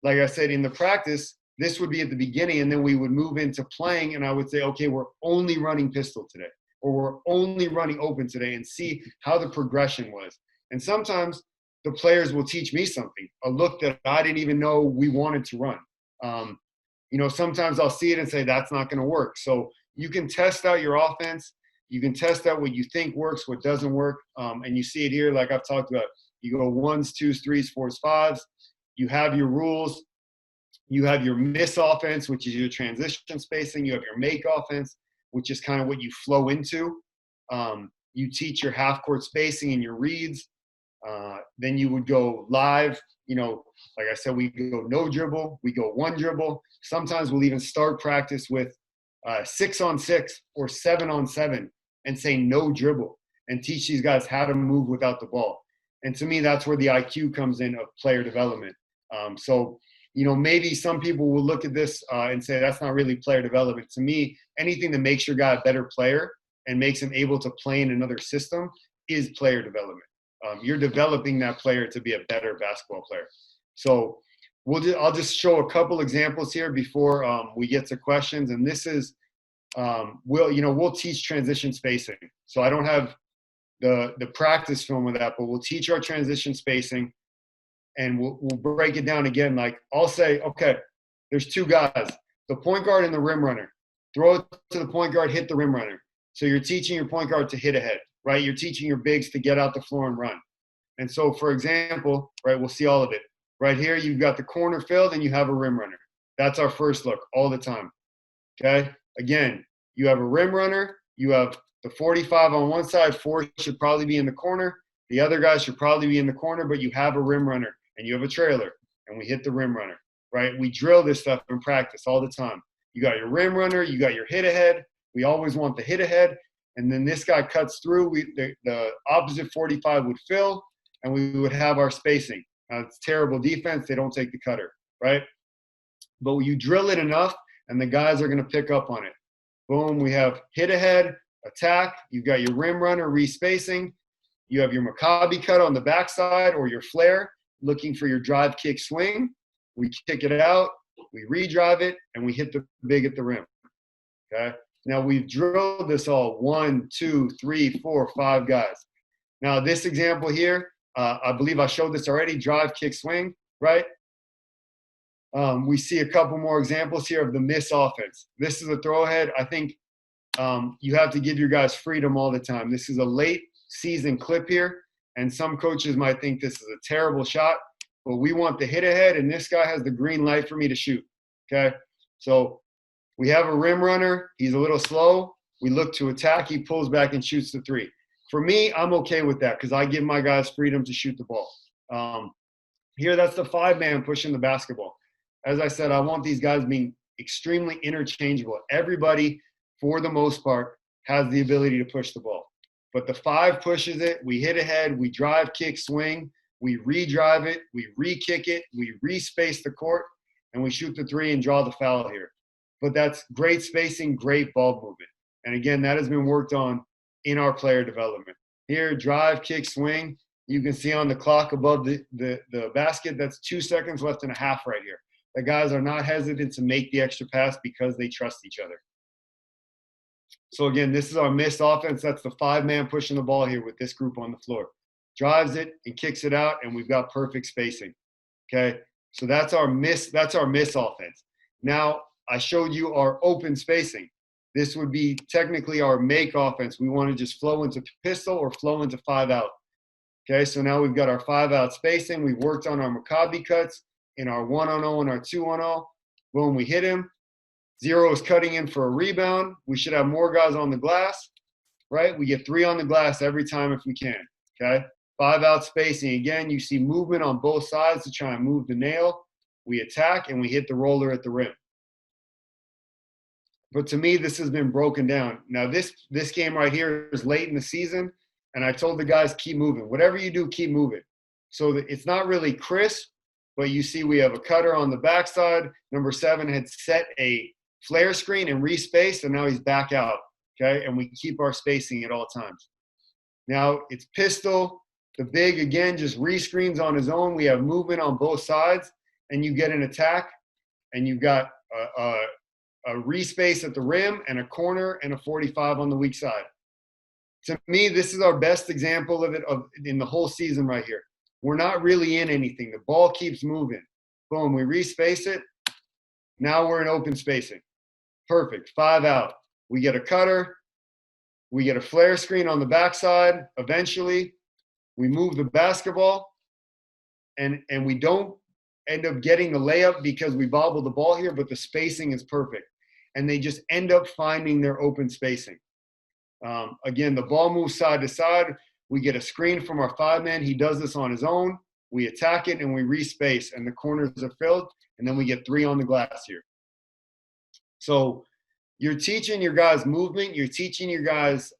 like I said, in the practice, this would be at the beginning, and then we would move into playing, and I would say, okay, we're only running pistol today, or we're only running open today, and see how the progression was. And sometimes the players will teach me something, a look that I didn't even know we wanted to run. Sometimes I'll see it and say, that's not going to work. So you can test out your offense. You can test out what you think works, what doesn't work. And you see it here, like I've talked about. You go 1s, 2s, 3s, 4s, 5s. You have your rules. You have your miss offense, which is your transition spacing. You have your make offense, which is kind of what you flow into. You teach your half-court spacing and your reads. Then you would go live. Like I said, we go no dribble. We go 1 dribble. Sometimes we'll even start practice with 6-on-6 or 7-on-7 and say no dribble and teach these guys how to move without the ball. And to me, that's where the IQ comes in of player development. So maybe some people will look at this and say that's not really player development. To me, anything that makes your guy a better player and makes him able to play in another system is player development. You're developing that player to be a better basketball player. So I'll just show a couple examples here before we get to questions. And this is we'll teach transition spacing. So I don't have the practice film of that, but we'll teach our transition spacing, and we'll break it down again. Like I'll say, okay, there's 2 guys, the point guard and the rim runner. Throw it to the point guard, hit the rim runner. So you're teaching your point guard to hit ahead, right? You're teaching your bigs to get out the floor and run. And so, for example, right, we'll see all of it. Right here, you've got the corner filled and you have a rim runner. That's our first look all the time, okay? Again, you have a rim runner. You have the 45 on one side. 4 should probably be in the corner. The other guys should probably be in the corner, but you have a rim runner and you have a trailer, and we hit the rim runner, right? We drill this stuff in practice all the time. You got your rim runner. You got your hit ahead. We always want the hit ahead. And then this guy cuts through. The opposite 45 would fill, and we would have our spacing. It's terrible defense. They don't take the cutter, right? But you drill it enough, and the guys are going to pick up on it. Boom, we have hit ahead, attack. You've got your rim runner, respacing. You have your Maccabi cut on the backside or your flare, looking for your drive, kick, swing. We kick it out, we redrive it, and we hit the big at the rim, okay? Now, we've drilled this all 1, 2, 3, 4, 5 guys. Now, this example here, I believe I showed this already, drive, kick, swing, right? We see a couple more examples here of the miss offense. This is a throw ahead. I think you have to give your guys freedom all the time. This is a late season clip here, and some coaches might think this is a terrible shot, but we want the hit ahead, and this guy has the green light for me to shoot, okay? So we have a rim runner. He's a little slow. We look to attack. He pulls back and shoots the 3. For me, I'm okay with that because I give my guys freedom to shoot the ball. Here, that's the 5-man pushing the basketball. As I said, I want these guys being extremely interchangeable. Everybody, for the most part, has the ability to push the ball. But the 5 pushes it, we hit ahead, we drive, kick, swing, we re-drive it, we re-kick it, we re-space the court, and we shoot the 3 and draw the foul here. But that's great spacing, great ball movement. And again, that has been worked on in our player development. Here, drive, kick, swing. You can see on the clock above the basket, that's 2 seconds left and a half right here. The guys are not hesitant to make the extra pass because they trust each other. So again, this is our missed offense. That's the 5-man pushing the ball here with this group on the floor. Drives it and kicks it out, and we've got perfect spacing. Okay, so that's our miss offense. Now I showed you our open spacing. This would be technically our make offense. We want to just flow into pistol or flow into 5 out. Okay, so now we've got our 5 out spacing. We've worked on our Maccabi cuts in our 1-on-0 and our 2-on-0. Boom, we hit him. 0 is cutting in for a rebound. We should have more guys on the glass, right? We get 3 on the glass every time if we can, okay? 5 out spacing. Again, you see movement on both sides to try and move the nail. We attack, and we hit the roller at the rim. But to me, this has been broken down. Now, this game right here is late in the season, and I told the guys, keep moving. Whatever you do, keep moving. So it's not really crisp, but you see we have a cutter on the backside. Number 7 had set a flare screen and respaced, and now he's back out, okay? And we keep our spacing at all times. Now, it's pistol. The big, again, just re-screens on his own. We have movement on both sides, and you get an attack, and you've got a re-space at the rim and a corner and a 45 on the weak side. To me, this is our best example of it in the whole season right here. We're not really in anything. The ball keeps moving. Boom, we re-space it. Now we're in open spacing. Perfect, 5 out. We get a cutter. We get a flare screen on the backside. Eventually, we move the basketball, and we don't end up getting the layup because we bobble the ball here, but the spacing is perfect. And they just end up finding their open spacing. Again, the ball moves side to side. We get a screen from our 5-man. He does this on his own. We attack it, and we re-space, and the corners are filled, and then we get 3 on the glass here. So you're teaching your guys movement. You're teaching your guys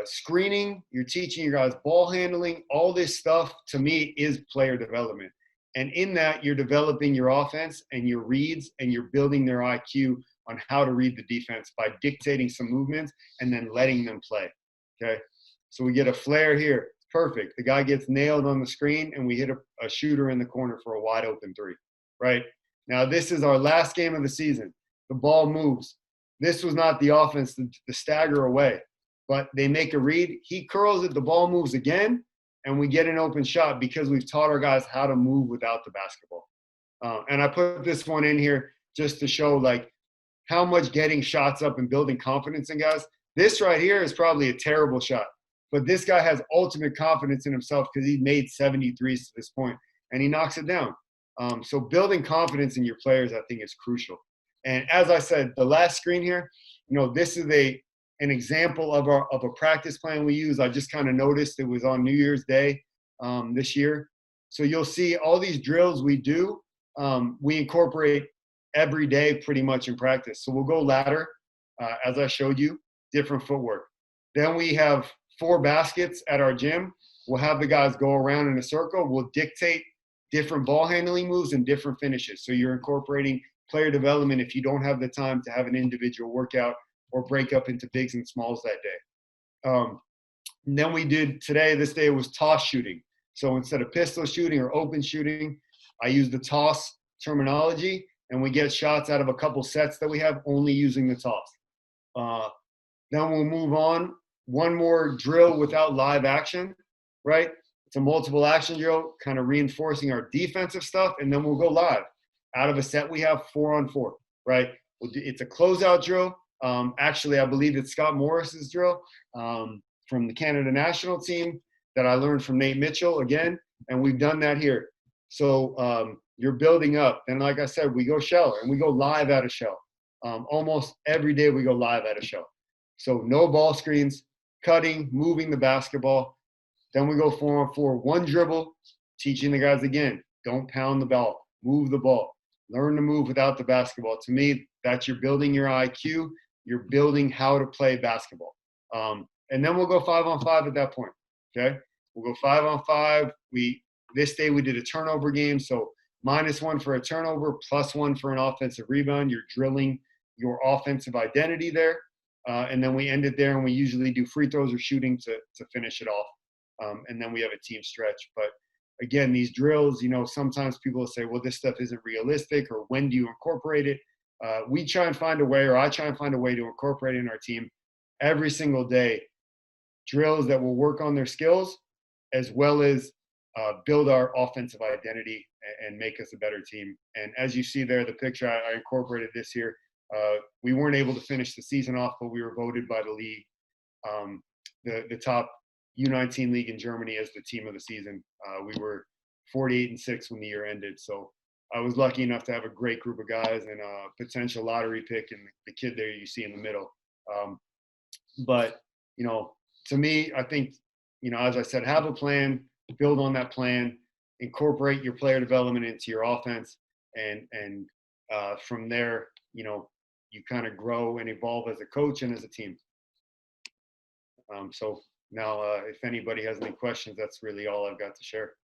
screening. You're teaching your guys ball handling. All this stuff, to me, is player development. And in that, you're developing your offense and your reads, and you're building their IQ on how to read the defense by dictating some movements and then letting them play, okay? So we get a flare here. Perfect. The guy gets nailed on the screen, and we hit a shooter in the corner for a wide open 3, right? Now, this is our last game of the season. The ball moves. This was not the offense to stagger away, but they make a read. He curls it. The ball moves again, and we get an open shot because we've taught our guys how to move without the basketball. And I put this one in here just to show, like, how much getting shots up and building confidence in guys. This right here is probably a terrible shot, but this guy has ultimate confidence in himself because he's made 73s to this point, and he knocks it down. So building confidence in your players, I think, is crucial. And as I said, the last screen here, this is an example of a practice plan we use. I just kind of noticed it was on New Year's Day this year. So you'll see all these drills we do, we incorporate every day pretty much in practice. So we'll go ladder, as I showed you, different footwork. Then we have 4 baskets at our gym. We'll have the guys go around in a circle. We'll dictate different ball handling moves and different finishes. So you're incorporating player development if you don't have the time to have an individual workout or break up into bigs and smalls that day. And then we did this day was toss shooting. So instead of pistol shooting or open shooting, I use the toss terminology, and we get shots out of a couple sets that we have only using the toss. Then we'll move on. One more drill without live action, right? It's a multiple action drill, kind of reinforcing our defensive stuff, and then we'll go live. Out of a set, we have 4-on-4, right? It's a closeout drill. Actually, I believe it's Scott Morris's drill from the Canada national team that I learned from Nate Mitchell again, and we've done that here. So you're building up. And like I said, we go shell, and we go live at a shell. Almost every day we go live at a shell. So no ball screens, cutting, moving the basketball. Then we go 4-on-4, one dribble, teaching the guys again, don't pound the ball, move the ball, learn to move without the basketball. To me, that's you're building your IQ, you're building how to play basketball. And then we'll go 5-on-5 at that point, okay? We'll go 5-on-5. This day we did a turnover game, so -1 for a turnover, +1 for an offensive rebound. You're drilling your offensive identity there. And then we end it there, and we usually do free throws or shooting to finish it off. And then we have a team stretch. But again, these drills, sometimes people will say, well, this stuff isn't realistic, or when do you incorporate it? We try and find a way, or I try and find a way to incorporate in our team every single day drills that will work on their skills, as well as build our offensive identity and make us a better team. And as you see there, the picture, I incorporated this here. We weren't able to finish the season off, but we were voted by the league, the top U19 league in Germany, as the team of the season. We were 48-6 when the year ended. So I was lucky enough to have a great group of guys and a potential lottery pick, and the kid there you see in the middle. But, to me, I think, as I said, have a plan, build on that plan, incorporate your player development into your offense, and from there, you kind of grow and evolve as a coach and as a team. So now, if anybody has any questions, that's really all I've got to share.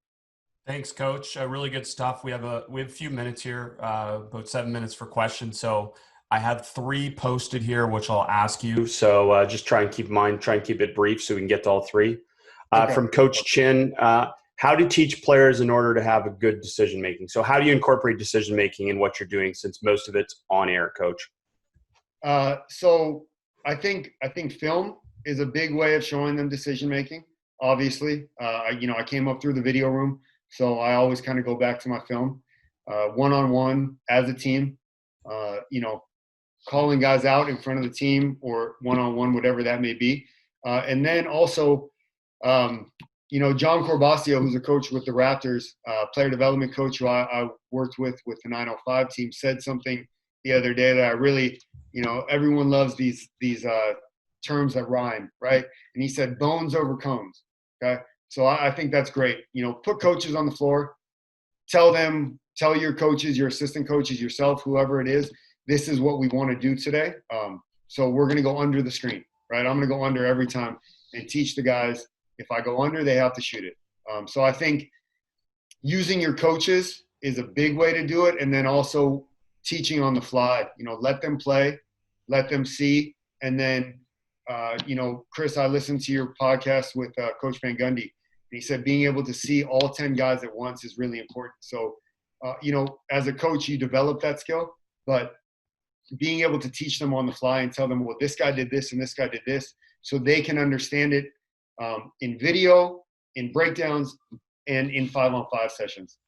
Thanks, Coach. Really good stuff. We have a few minutes here, about 7 minutes for questions. So I have 3 posted here, which I'll ask you. So just try and keep it brief so we can get to all 3. Okay. From Coach Chin, how to teach players in order to have a good decision-making. So how do you incorporate decision-making in what you're doing, since most of it's on air, Coach? So I think film is a big way of showing them decision-making. Obviously, I came up through the video room, so I always kind of go back to my film, one-on-one as a team, calling guys out in front of the team, or one-on-one, whatever that may be. And then also, John Corbasio, who's a coach with the Raptors, player development coach who I worked with the 905 team, said something the other day that I really, everyone loves these terms that rhyme, right? And he said, bones over cones, okay? So I think that's great. Put coaches on the floor, tell your coaches, your assistant coaches, yourself, whoever it is, this is what we want to do today. So we're going to go under the screen, right? I'm going to go under every time and teach the guys, if I go under, they have to shoot it. So I think using your coaches is a big way to do it. And then also teaching on the fly, let them play, let them see. And then, Chris, I listened to your podcast with Coach Van Gundy. And he said being able to see all 10 guys at once is really important. So, as a coach, you develop that skill, but being able to teach them on the fly and tell them, well, this guy did this and this guy did this, so they can understand it in video, in breakdowns, and in 5-on-5 sessions.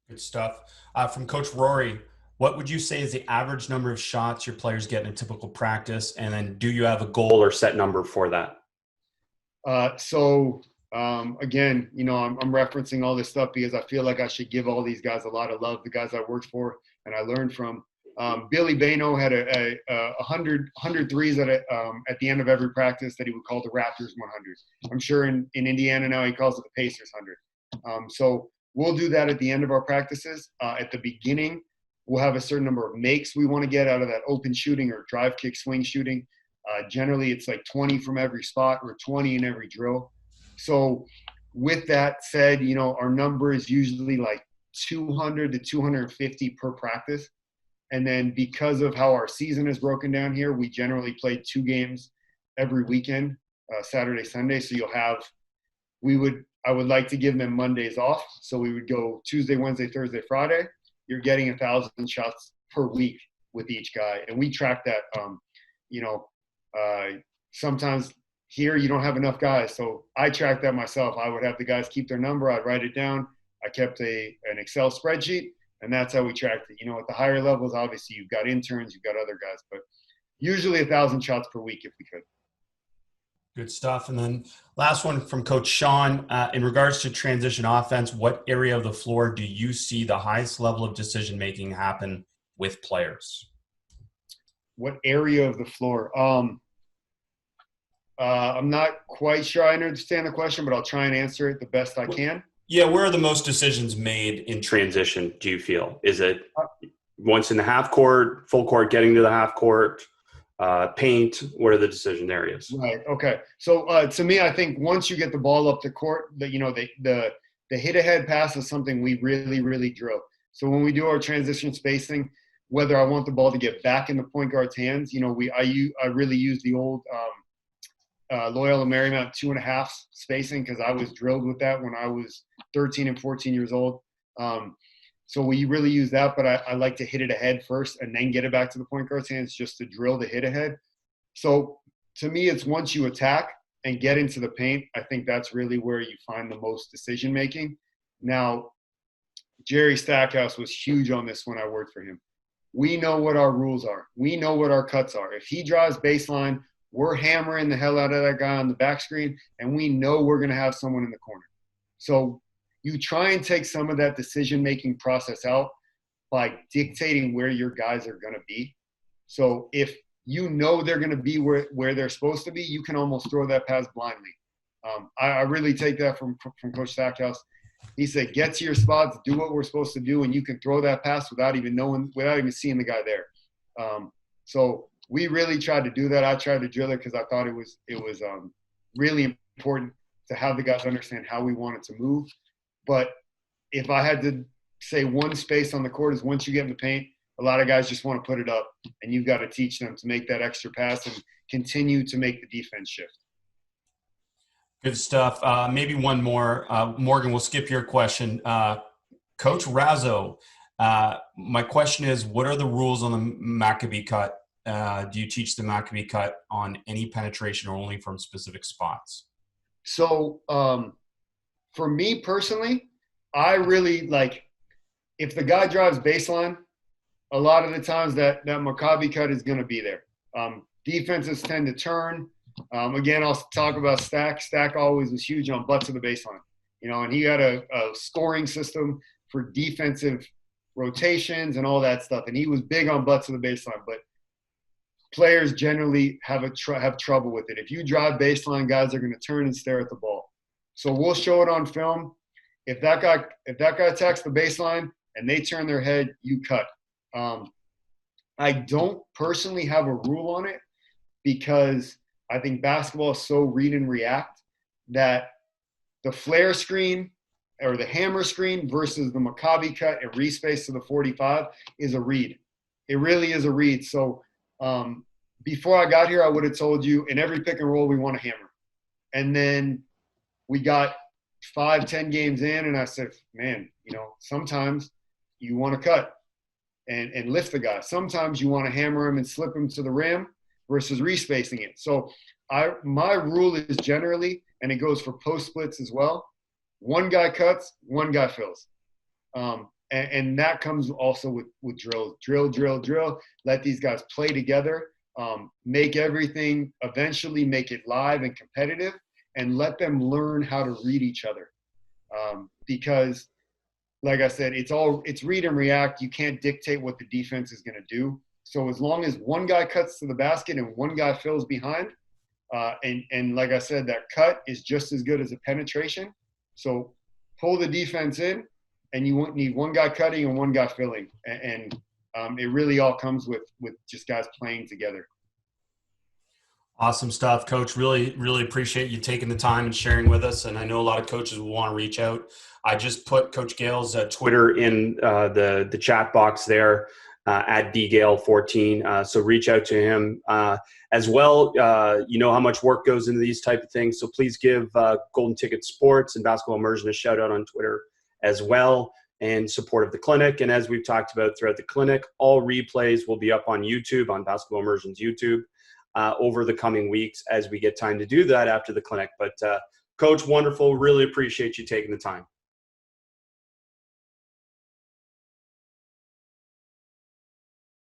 Good stuff. From Coach Rory, what would you say is the average number of shots your players get in a typical practice? And then do you have a goal or set number for that? Again, I'm referencing all this stuff because I feel like I should give all these guys a lot of love, the guys I worked for and I learned from. Billy Bano had a 100 threes at the end of every practice that he would call the Raptors 100. I'm sure in Indiana now he calls it the Pacers 100. So we'll do that at the end of our practices. At the beginning, we'll have a certain number of makes we want to get out of that open shooting or drive, kick, swing shooting. Generally, it's like 20 from every spot or 20 in every drill. So with that said, our number is usually like 200 to 250 per practice. And then because of how our season is broken down here, we generally play 2 games every weekend, Saturday, Sunday. So I would like to give them Mondays off. So we would go Tuesday, Wednesday, Thursday, Friday. You're getting 1,000 shots per week with each guy. And we track that, sometimes here you don't have enough guys. So I track that myself. I would have the guys keep their number. I'd write it down. I kept an Excel spreadsheet. And that's how we tracked it. At the higher levels, obviously, you've got interns, you've got other guys, but usually 1,000 shots per week if we could. Good stuff. And then last one from Coach Sean. In regards to transition offense, what area of the floor do you see the highest level of decision-making happen with players? What area of the floor? I'm not quite sure I understand the question, but I'll try and answer it the best I can. Yeah, where are the most decisions made in transition, do you feel? Is it once in the half court, full court, getting to the half court, paint? What are the decision areas? Right. Okay. So to me, I think once you get the ball up the court, the hit ahead pass is something we really, really drill. So when we do our transition spacing, whether I want the ball to get back in the point guard's hands, I really use the old Loyola Marymount 2.5 spacing because I was drilled with that when I was 13 and 14 years old. So we really use that, but I like to hit it ahead first and then get it back to the point guard's hands just to drill the hit ahead. So to me, it's once you attack and get into the paint, I think that's really where you find the most decision making. Now, Jerry Stackhouse was huge on this when I worked for him. We know what our rules are. We know what our cuts are. If he drives baseline, we're hammering the hell out of that guy on the back screen, and we know we're going to have someone in the corner. So you try and take some of that decision-making process out by dictating where your guys are going to be. So if you know they're going to be where they're supposed to be, you can almost throw that pass blindly. I really take that from Coach Stackhouse. He said, get to your spots, do what we're supposed to do, and you can throw that pass without even seeing the guy there. So we really tried to do that. I tried to drill it because I thought it was really important to have the guys understand how we wanted to move. But if I had to say one space on the court is once you get in the paint, a lot of guys just want to put it up, and you've got to teach them to make that extra pass and continue to make the defense shift. Good stuff. Maybe one more. Morgan, we'll skip your question. Coach Razzo, my question is, what are the rules on the Maccabee cut? Do you teach the Maccabee cut on any penetration or only from specific spots? So for me personally, I really like if the guy drives baseline, a lot of the times that Maccabee cut is going to be there. Defenses tend to turn. Again, I'll talk about Stack. Stack always was huge on butts of the baseline, and he had a scoring system for defensive rotations and all that stuff. And he was big on butts of the baseline, but players generally have trouble with it. If you drive baseline, guys are going to turn and stare at the ball. So we'll show it on film. If that guy attacks the baseline and they turn their head, you cut. I don't personally have a rule on it because I think basketball is so read and react that the flare screen or the hammer screen versus the Maccabee cut and respace to the 45 is a read. It really is a read. So before I got here, I would have told you in every pick and roll we want a hammer. And then we got 5-10 games in, and I said, man, sometimes you want to cut and lift the guy. Sometimes you want to hammer him and slip him to the rim versus respacing it. So my rule is generally, and it goes for post splits as well, one guy cuts, one guy fills. And that comes also with drills. Drill. Let these guys play together. Make everything, eventually make it live and competitive, and let them learn how to read each other. Because, like I said, it's read and react. You can't dictate what the defense is going to do. So as long as one guy cuts to the basket and one guy fills behind, and like I said, that cut is just as good as a penetration. So pull the defense in, and you won't need one guy cutting and one guy filling. And it really all comes with just guys playing together. Awesome stuff, Coach. Really, really appreciate you taking the time and sharing with us. And I know a lot of coaches will want to reach out. I just put Coach Gale's Twitter in the chat box there at dgale14. So reach out to him as well. You know how much work goes into these type of things. So please give Golden Ticket Sports and Basketball Immersion a shout out on Twitter as well, and support of the clinic. And as we've talked about throughout the clinic, all replays will be up on YouTube, on Basketball Immersion's YouTube, over the coming weeks as we get time to do that after the clinic. But Coach, wonderful. Really appreciate you taking the time.